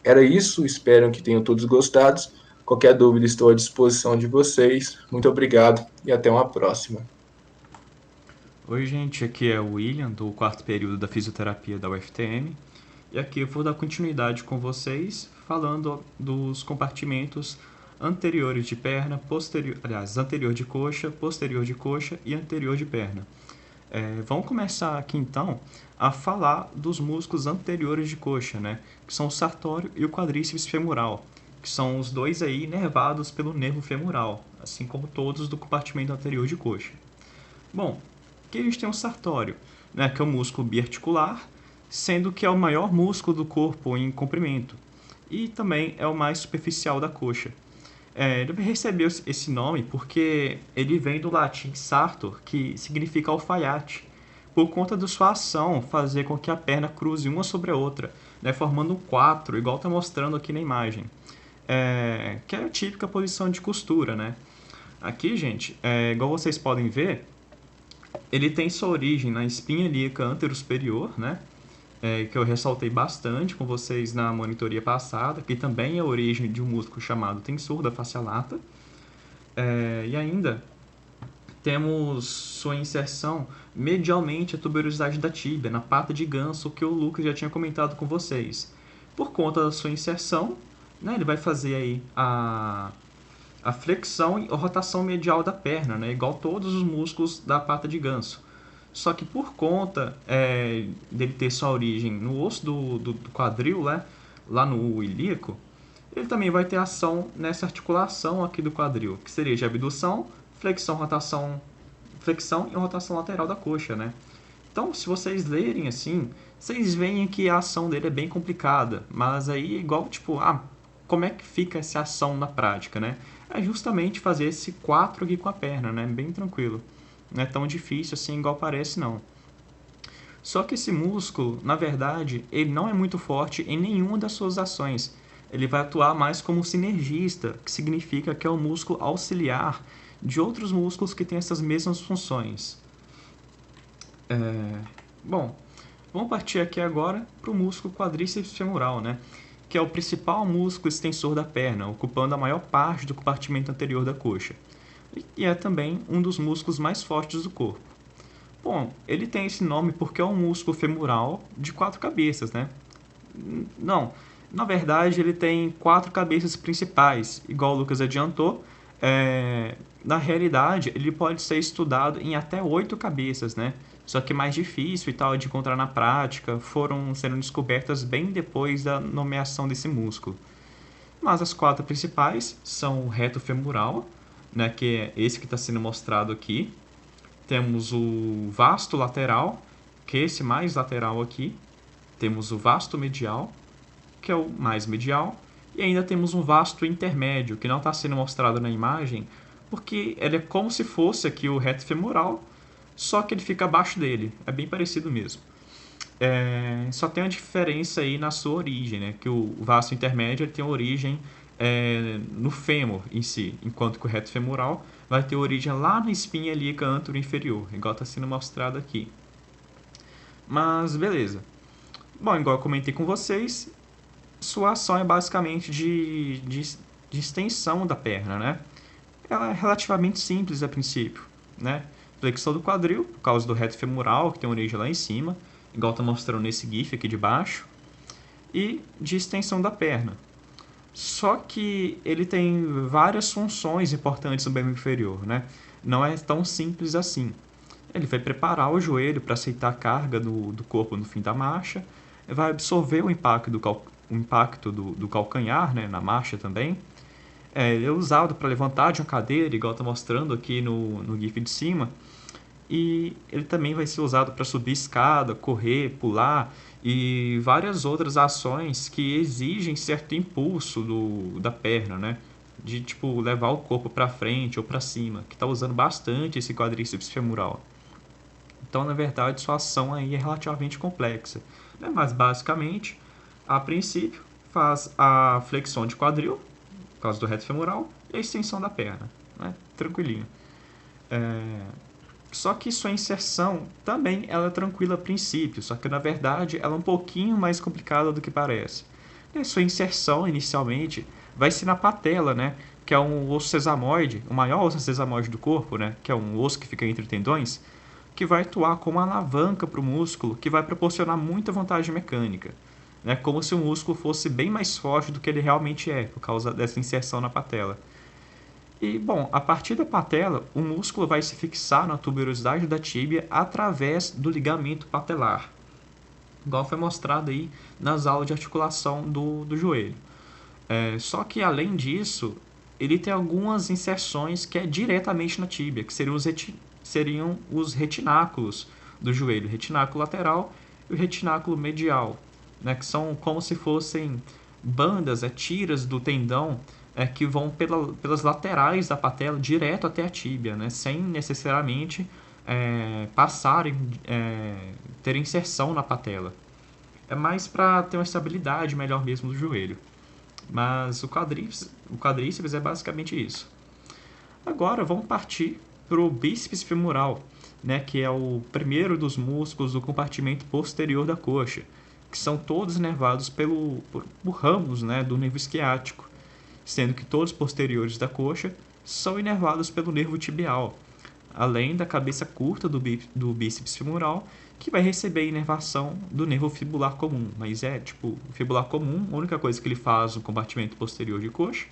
Era isso, espero que tenham todos gostado. Qualquer dúvida, estou à disposição de vocês. Muito obrigado e até uma próxima. Oi, gente, aqui é o William, do quarto período da fisioterapia da UFTM. E aqui eu vou dar continuidade com vocês, falando dos compartimentos anteriores de perna, anterior de coxa e anterior de perna. Vamos começar aqui então a falar dos músculos anteriores de coxa, né? Que são o sartório e o quadríceps femoral, que são os dois aí inervados pelo nervo femoral, assim como todos do compartimento anterior de coxa. Bom, aqui a gente tem o sartório, né, que é o músculo biarticular, sendo que é o maior músculo do corpo em comprimento e também é o mais superficial da coxa. Ele recebeu esse nome porque ele vem do latim sartor, que significa alfaiate, por conta da sua ação fazer com que a perna cruze uma sobre a outra, né, formando um 4, igual está mostrando aqui na imagem, que é a típica posição de costura. Né? Aqui, gente, igual vocês podem ver, ele tem sua origem na espinha ilíaca anterosuperior, né? Que eu ressaltei bastante com vocês na monitoria passada, que também é a origem de um músculo chamado tensor da face lata. E ainda temos sua inserção medialmente à tuberosidade da tíbia, na pata de ganso, que o Lucas já tinha comentado com vocês. Por conta da sua inserção, né, ele vai fazer aí a flexão e a rotação medial da perna, né, igual todos os músculos da pata de ganso. Só que por conta dele ter sua origem no osso do quadril, né, lá no ilíaco, ele também vai ter ação nessa articulação aqui do quadril, que seria de abdução, flexão e rotação lateral da coxa, né? Então, se vocês lerem assim, vocês veem que a ação dele é bem complicada, mas aí igual, tipo, como é que fica essa ação na prática, né? É justamente fazer esse 4 aqui com a perna, né? Bem tranquilo. Não é tão difícil assim igual parece, não. Só que esse músculo, na verdade, ele não é muito forte em nenhuma das suas ações. Ele vai atuar mais como sinergista, que significa que é um músculo auxiliar de outros músculos que têm essas mesmas funções. Bom, vamos partir aqui agora para o músculo quadríceps femoral, né? Que é o principal músculo extensor da perna, ocupando a maior parte do compartimento anterior da coxa. E é também um dos músculos mais fortes do corpo. Bom, ele tem esse nome porque é um músculo femoral de 4 cabeças, né? Não, na verdade ele tem 4 cabeças principais, igual o Lucas adiantou. Na realidade, ele pode ser estudado em até 8 cabeças, né? Só que mais difícil e tal de encontrar na prática, foram sendo descobertas bem depois da nomeação desse músculo. Mas as 4 principais são o reto femoral, né, que é esse que está sendo mostrado aqui. Temos o vasto lateral, que é esse mais lateral aqui. Temos o vasto medial, que é o mais medial. E ainda temos um vasto intermédio, que não está sendo mostrado na imagem, porque ele é como se fosse aqui o reto femoral, só que ele fica abaixo dele. É bem parecido mesmo. Só tem uma diferença aí na sua origem, né? Que o vasto intermédio ele tem origem no fêmur em si, enquanto que o reto femoral vai ter origem lá na espinha ilíaca antero-inferior, igual está sendo mostrado aqui. Mas beleza. Bom, igual eu comentei com vocês, sua ação é basicamente de extensão da perna, né? Ela é relativamente simples a princípio, né? Flexão do quadril, por causa do reto femoral, que tem origem lá em cima, igual está mostrando nesse GIF aqui de baixo, e de extensão da perna. Só que ele tem várias funções importantes no membro inferior, né? Não é tão simples assim. Ele vai preparar o joelho para aceitar a carga do corpo no fim da marcha, vai absorver o impacto do calcanhar, né, na marcha também. Ele é usado para levantar de uma cadeira, igual está mostrando aqui no GIF de cima. E ele também vai ser usado para subir escada, correr, pular e várias outras ações que exigem certo impulso da perna, né? De tipo levar o corpo para frente ou para cima, que está usando bastante esse quadríceps femoral. Então, na verdade, sua ação aí é relativamente complexa, né? Mas basicamente, a princípio, faz a flexão de quadril, por causa do reto femoral, e a extensão da perna, né? Tranquilinho. Só que sua inserção também ela é tranquila a princípio, só que na verdade ela é um pouquinho mais complicada do que parece. E a sua inserção, inicialmente, vai ser na patela, né? Que é um osso sesamoide, o maior osso sesamoide do corpo, né? Que é um osso que fica entre tendões, que vai atuar como uma alavanca para o músculo, que vai proporcionar muita vantagem mecânica. Né? Como se o músculo fosse bem mais forte do que ele realmente é, por causa dessa inserção na patela. E, bom, a partir da patela, o músculo vai se fixar na tuberosidade da tíbia através do ligamento patelar, igual foi mostrado aí nas aulas de articulação do joelho. Só que, além disso, ele tem algumas inserções que é diretamente na tíbia, que seriam os retináculos do joelho, o retináculo lateral e o retináculo medial, né, que são como se fossem bandas, tiras do tendão que vão pelas laterais da patela direto até a tíbia, né, sem necessariamente passarem, ter inserção na patela. É mais para ter uma estabilidade melhor mesmo do joelho. Mas o quadríceps é basicamente isso. Agora vamos partir para o bíceps femoral, né, que é o primeiro dos músculos do compartimento posterior da coxa, que são todos inervados por ramos, né, do nervo isquiático, sendo que todos os posteriores da coxa são inervados pelo nervo tibial, além da cabeça curta do bíceps femoral, que vai receber a inervação do nervo fibular comum. Mas o fibular comum, a única coisa que ele faz no compartimento posterior de coxa,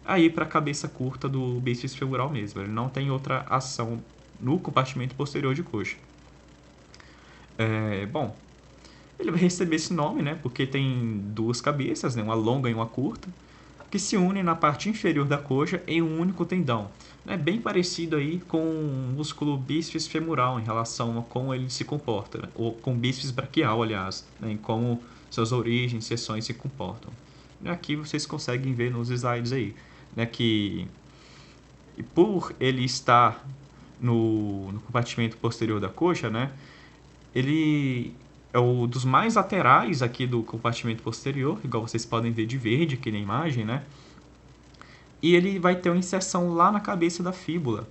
aí para a cabeça curta do bíceps femoral mesmo. Ele não tem outra ação no compartimento posterior de coxa. Bom, ele vai receber esse nome, né, porque tem duas cabeças, né, uma longa e uma curta, que se unem na parte inferior da coxa em um único tendão. É bem parecido aí com o músculo bíceps femoral em relação a como ele se comporta, né? Ou com o bíceps braquial, aliás, né? Em como suas origens, seções se comportam. Aqui vocês conseguem ver nos slides aí, né, que por ele estar no compartimento posterior da coxa, né, ele é o dos mais laterais aqui do compartimento posterior, igual vocês podem ver de verde aqui na imagem, né? E ele vai ter uma inserção lá na cabeça da fíbula.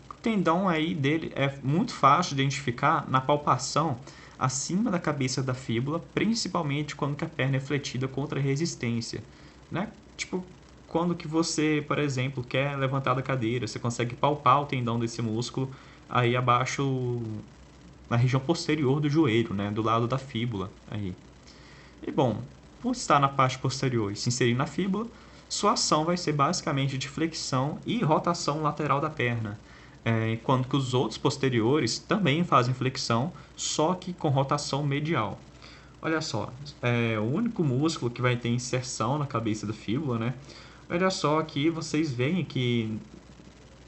O tendão aí dele é muito fácil de identificar na palpação acima da cabeça da fíbula, principalmente quando que a perna é fletida contra a resistência, né? Tipo, quando que você, por exemplo, quer levantar da cadeira, você consegue palpar o tendão desse músculo aí abaixo, na região posterior do joelho, né? Do lado da fíbula aí. E bom, por estar na parte posterior e se inserir na fíbula, sua ação vai ser basicamente de flexão e rotação lateral da perna, enquanto que os outros posteriores também fazem flexão, só que com rotação medial. Olha só, o único músculo que vai ter inserção na cabeça da fíbula, né? Olha só aqui, vocês veem que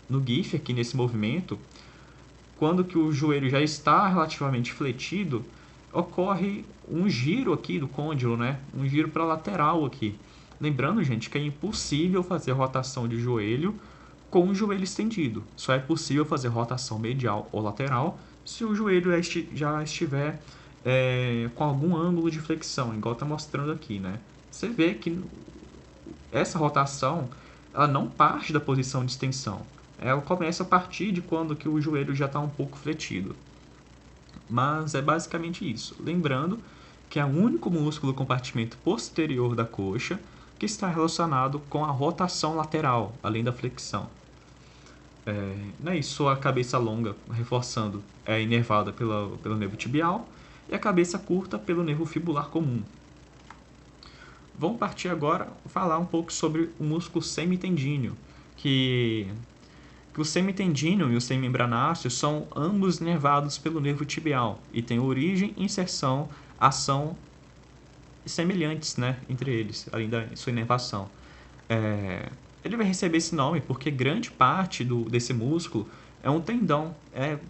no GIF, aqui nesse movimento, quando que o joelho já está relativamente fletido, ocorre um giro aqui do côndilo, né? Um giro para a lateral aqui. Lembrando, gente, que é impossível fazer rotação de joelho com o joelho estendido. Só é possível fazer rotação medial ou lateral se o joelho já estiver com algum ângulo de flexão, igual está mostrando aqui, né? Você vê que essa rotação ela não parte da posição de extensão. Ela começa a partir de quando que o joelho já está um pouco fletido. Mas é basicamente isso. Lembrando que é o único músculo do compartimento posterior da coxa que está relacionado com a rotação lateral, além da flexão. Sua cabeça longa, reforçando, é inervada pelo nervo tibial e a cabeça curta pelo nervo fibular comum. Vamos partir agora a falar um pouco sobre o músculo semitendíneo, que o semitendíneo e o semimembranáceo são ambos inervados pelo nervo tibial e têm origem, inserção, ação semelhantes, né, entre eles, além da sua inervação. Ele vai receber esse nome porque grande parte desse músculo é um tendão,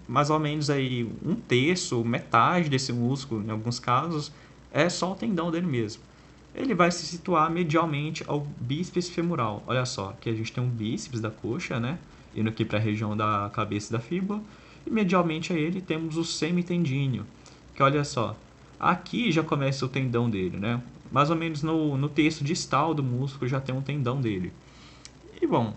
mais ou menos aí um terço, metade desse músculo, em alguns casos, é só o tendão dele mesmo. Ele vai se situar medialmente ao bíceps femoral. Olha só, aqui a gente tem um bíceps da coxa, né, indo aqui para a região da cabeça da fíbula, e medialmente a ele temos o semitendíneo, que olha só, aqui já começa o tendão dele, né? Mais ou menos no terço distal do músculo já tem um tendão dele. E bom,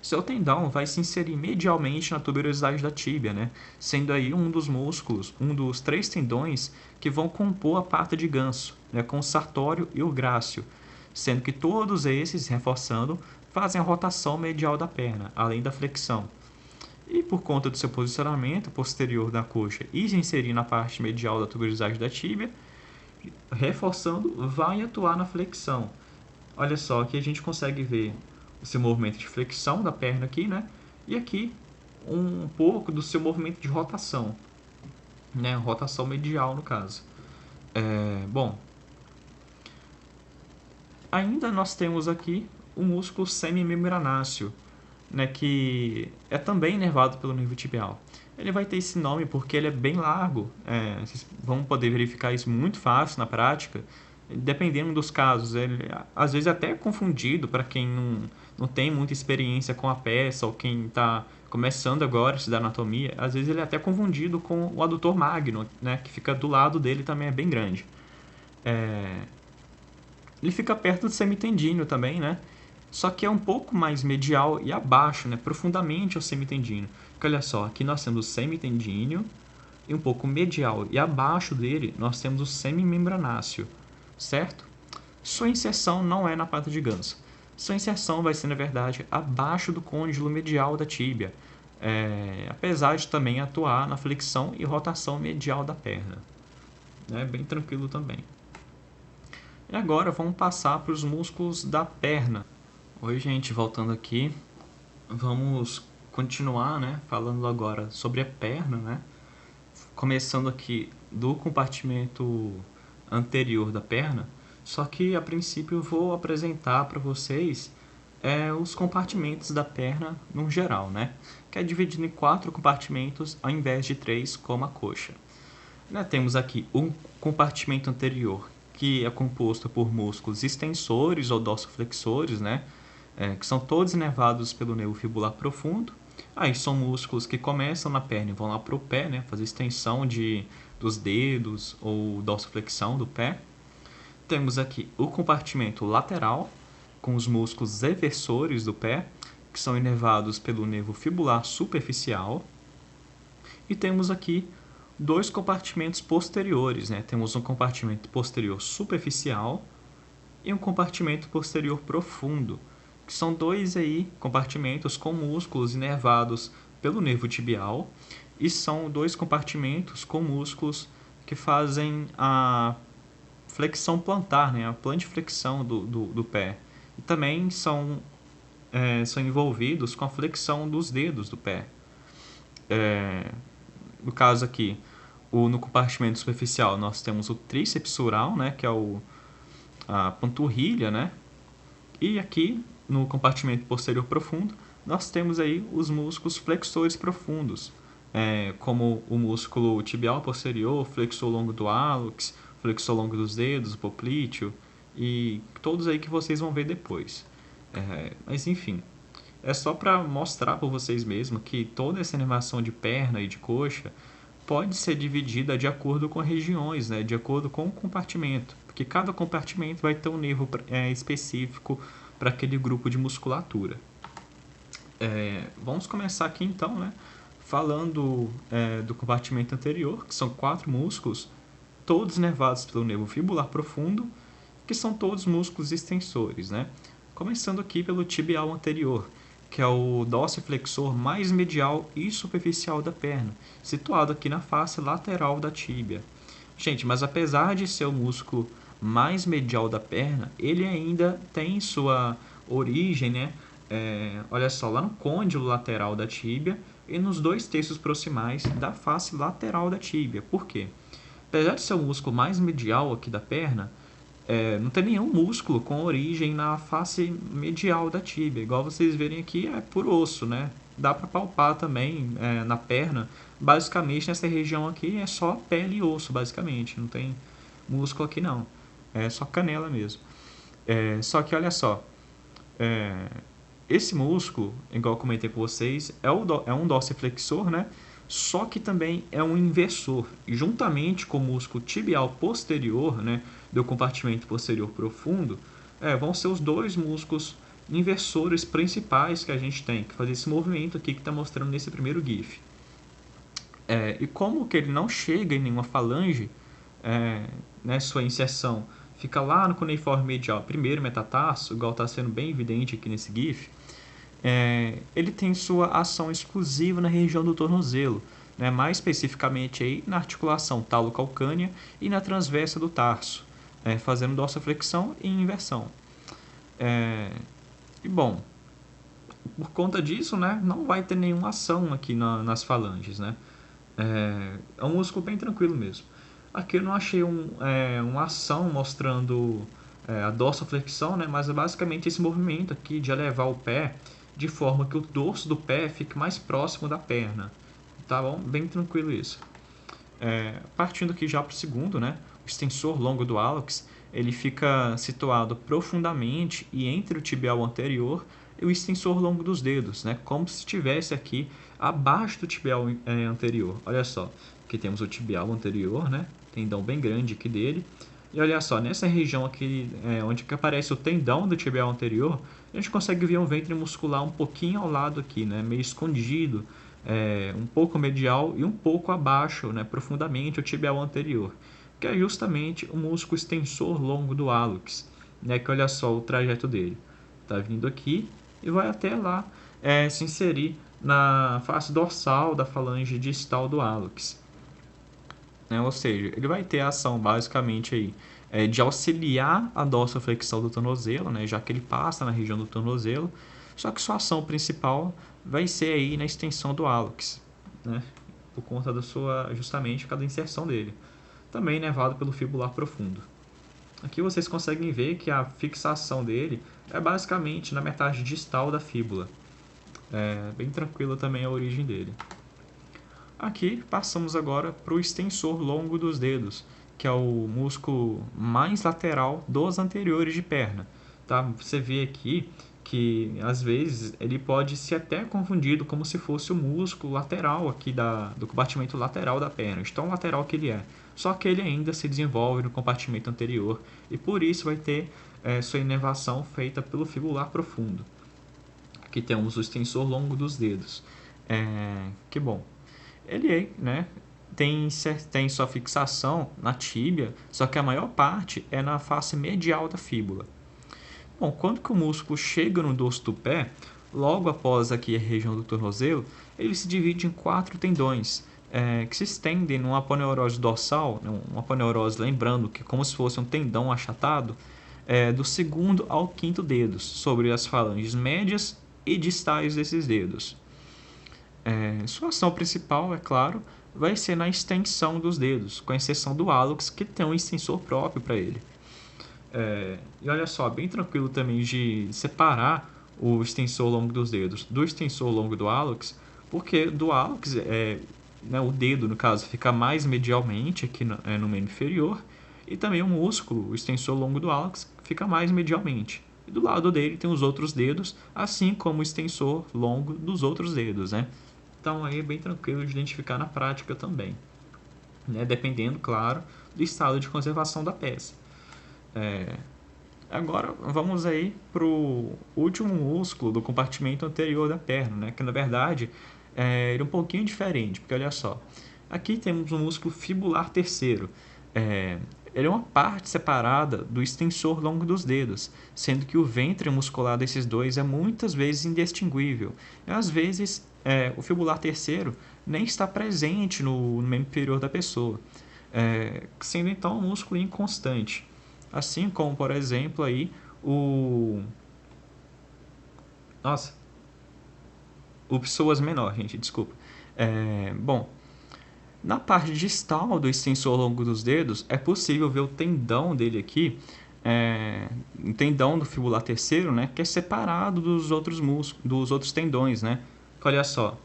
seu tendão vai se inserir medialmente na tuberosidade da tíbia, né? Sendo aí um dos músculos, um dos 3 tendões que vão compor a pata de ganso, né? Com o sartório e o grácil, sendo que todos esses, reforçando, fazem a rotação medial da perna, além da flexão. E por conta do seu posicionamento posterior da coxa e se inserir na parte medial da tuberosidade da tíbia, reforçando, vai atuar na flexão. Olha só, aqui a gente consegue ver o seu movimento de flexão da perna aqui, né? E aqui um pouco do seu movimento de rotação, né? Rotação medial no caso. Bom, ainda nós temos aqui o músculo semimembranáceo, né? Que é também inervado pelo nervo tibial. Ele vai ter esse nome porque ele é bem largo. Vocês vão poder verificar isso muito fácil na prática. Dependendo dos casos, ele às vezes até é confundido para quem não tem muita experiência com a peça ou quem está começando agora a estudar anatomia. Às vezes ele é até confundido com o adutor magno, né, que fica do lado dele, também é bem grande. Ele fica perto do semitendíneo também, né? Só que é um pouco mais medial e abaixo, né, profundamente ao semitendíneo. Porque olha só, aqui nós temos o semitendíneo e um pouco medial, e abaixo dele nós temos o semimembranáceo, certo? Sua inserção não é na pata de ganso. Sua inserção vai ser, na verdade, abaixo do côndilo medial da tíbia, apesar de também atuar na flexão e rotação medial da perna. É bem tranquilo também. E agora vamos passar para os músculos da perna. Oi, gente, voltando aqui. Vamos continuar, né, falando agora sobre a perna, né? Começando aqui do compartimento anterior da perna, só que a princípio eu vou apresentar para vocês os compartimentos da perna no geral, né? Que é dividido em 4 compartimentos ao invés de 3 como a coxa. Temos aqui um compartimento anterior que é composto por músculos extensores ou dorsoflexores, né? Que são todos inervados pelo nervo fibular profundo. Aí são músculos que começam na perna e vão lá para o pé, né? Fazer extensão dos dedos ou dorsiflexão do pé. Temos aqui o compartimento lateral, com os músculos eversores do pé, que são inervados pelo nervo fibular superficial. E temos aqui 2 compartimentos posteriores, né? Temos um compartimento posterior superficial e um compartimento posterior profundo, que são 2 aí compartimentos com músculos inervados pelo nervo tibial, e são 2 compartimentos com músculos que fazem a flexão plantar, né, a plantiflexão do pé. E também são envolvidos com a flexão dos dedos do pé. No caso aqui, no compartimento superficial, nós temos o tríceps sural, né, que é a panturrilha, né? E aqui, no compartimento posterior profundo, nós temos aí os músculos flexores profundos, como o músculo tibial posterior, flexor longo do hálux, flexor longo dos dedos, o poplíteo, e todos aí que vocês vão ver depois. Mas enfim, é só para mostrar para vocês mesmo que toda essa inervação de perna e de coxa pode ser dividida de acordo com regiões, né, de acordo com o compartimento, porque cada compartimento vai ter um nervo específico para aquele grupo de musculatura. Vamos começar aqui então, né, falando do compartimento anterior, que são 4 músculos, todos inervados pelo nervo fibular profundo, que são todos músculos extensores, né? Começando aqui pelo tibial anterior, que é o dorsiflexor mais medial e superficial da perna, situado aqui na face lateral da tíbia. Gente, mas apesar de ser o músculo mais medial da perna, ele ainda tem sua origem, né? Olha só, lá no côndilo lateral da tíbia e nos 2 terços proximais da face lateral da tíbia. Por quê? Apesar de ser o músculo mais medial aqui da perna, não tem nenhum músculo com origem na face medial da tíbia. Igual vocês verem aqui, é por osso, né? Dá para palpar também na perna. Basicamente, nessa região aqui é só pele e osso, basicamente. Não tem músculo aqui, não. É só canela mesmo. Só que, olha só. Esse músculo, igual eu comentei com vocês, é um dorsiflexor, né? Só que também é um inversor. E juntamente com o músculo tibial posterior, né, do compartimento posterior profundo, vão ser os 2 músculos inversores principais que a gente tem, que fazem esse movimento aqui que está mostrando nesse primeiro GIF. E como que ele não chega em nenhuma falange, sua inserção fica lá no cuneiforme medial, primeiro metatarso, igual está sendo bem evidente aqui nesse GIF, ele tem sua ação exclusiva na região do tornozelo, né, mais especificamente aí na articulação talo-calcânea e na transversa do tarso, fazendo dorsiflexão e inversão. E bom, por conta disso, né, não vai ter nenhuma ação aqui nas falanges, né? É um músculo bem tranquilo mesmo. Aqui eu não achei uma ação mostrando a dorsiflexão, né, mas é basicamente esse movimento aqui de elevar o pé de forma que o dorso do pé fique mais próximo da perna. Tá bom? Bem tranquilo isso. Partindo aqui já para o segundo, né, o extensor longo do hálux, ele fica situado profundamente e entre o tibial anterior e o extensor longo dos dedos, né, como se estivesse aqui abaixo do tibial anterior. Olha só, aqui temos o tibial anterior, né, tendão bem grande aqui dele. E olha só, nessa região aqui, onde que aparece o tendão do tibial anterior, a gente consegue ver um ventre muscular um pouquinho ao lado aqui, né, meio escondido, um pouco medial e um pouco abaixo, né, profundamente, o tibial anterior, que é justamente o músculo extensor longo do hálux, né, que olha só o trajeto dele. Está vindo aqui e vai até lá se inserir na face dorsal da falange distal do hálux. Ou seja, ele vai ter a ação basicamente aí, de auxiliar a dorsiflexão do tornozelo, né, já que ele passa na região do tornozelo, só que sua ação principal vai ser aí na extensão do hálux, né, por conta da sua, justamente por causa da inserção dele, também levado pelo fibular profundo. Aqui vocês conseguem ver que a fixação dele é basicamente na metade distal da fíbula. Bem tranquila também a origem dele. Aqui passamos agora para o extensor longo dos dedos, que é o músculo mais lateral dos anteriores de perna. Tá? Você vê aqui que às vezes ele pode ser até confundido como se fosse o músculo lateral aqui do compartimento lateral da perna, de tão lateral que ele é. Só que ele ainda se desenvolve no compartimento anterior e por isso vai ter sua inervação feita pelo fibular profundo. Aqui temos o extensor longo dos dedos. Que bom. Ele, né, tem sua fixação na tíbia, só que a maior parte é na face medial da fíbula. Bom, quando que o músculo chega no dorso do pé, logo após aqui a região do tornozelo, ele se divide em 4 tendões, que se estendem numa aponeurose dorsal, uma aponeurose, lembrando que como se fosse um tendão achatado, do segundo ao quinto dedos, sobre as falanges médias e distais desses dedos. Sua ação principal, é claro, vai ser na extensão dos dedos, com exceção do hálux, que tem um extensor próprio para ele. E olha só, bem tranquilo também de separar o extensor longo dos dedos do extensor longo do hálux, porque do hálux, o dedo, no caso, fica mais medialmente aqui no membro inferior, e também o músculo, o extensor longo do hálux, fica mais medialmente. E do lado dele tem os outros dedos, assim como o extensor longo dos outros dedos, né? Então aí é bem tranquilo de identificar na prática também, né? Dependendo, claro, do estado de conservação da peça. Agora vamos aí para o último músculo do compartimento anterior da perna, né? Que na verdade ele é um pouquinho diferente, porque olha só, aqui temos um músculo fibular terceiro. Ele é uma parte separada do extensor longo dos dedos, sendo que o ventre muscular desses dois é muitas vezes indistinguível. E às vezes o fibular terceiro nem está presente no membro inferior da pessoa, sendo então um músculo inconstante. Assim como, por exemplo, aí o psoas menor, gente, desculpa. Bom, na parte distal do extensor longo dos dedos, é possível ver o tendão dele aqui, o tendão do fibular terceiro, né, que é separado dos outros músculos, dos outros tendões, né? Olha só,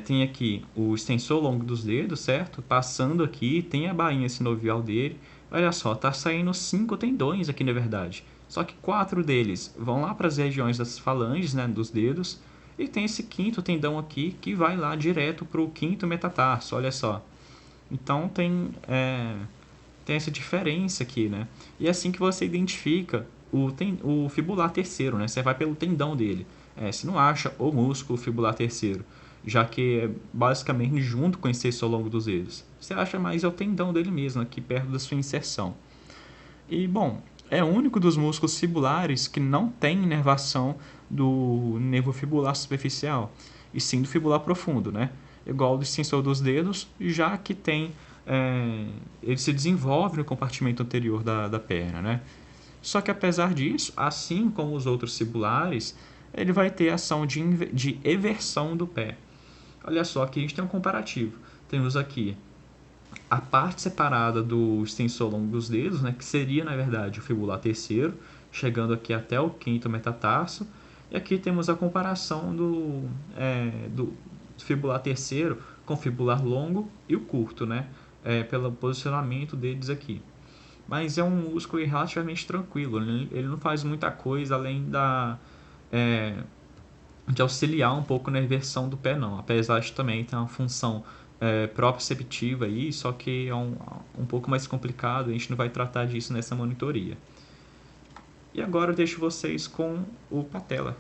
tem aqui o extensor longo dos dedos, certo? Passando aqui, tem a bainha sinovial dele. Olha só, tá saindo 5 tendões aqui na verdade. Só que 4 deles vão lá para as regiões das falanges, né, dos dedos. E tem esse quinto tendão aqui que vai lá direto para o quinto metatarso, olha só. Então tem essa diferença aqui, né? E é assim que você identifica o fibular terceiro, né? Você vai pelo tendão dele. Você não acha o músculo fibular terceiro, já que é basicamente junto com esse extensor longo dos dedos. Você acha mais é o tendão dele mesmo, aqui perto da sua inserção. E, bom, é o único dos músculos fibulares que não tem inervação do nervo fibular superficial, e sim do fibular profundo, né? Igual ao do extensor dos dedos, já que tem ele se desenvolve no compartimento anterior da perna, né? Só que apesar disso, assim como os outros fibulares, ele vai ter ação de eversão do pé. Olha só, aqui a gente tem um comparativo. Temos aqui a parte separada do extensor longo dos dedos, né, que seria na verdade o fibular terceiro, chegando aqui até o quinto metatarso. E aqui temos a comparação do fibular terceiro com o fibular longo e o curto, né, pelo posicionamento deles aqui. Mas é um músculo relativamente tranquilo, ele não faz muita coisa além de auxiliar um pouco na inversão do pé, não. Apesar de também ter uma função proprioceptiva aí, só que é um pouco mais complicado, a gente não vai tratar disso nessa monitoria. E agora eu deixo vocês com o patela.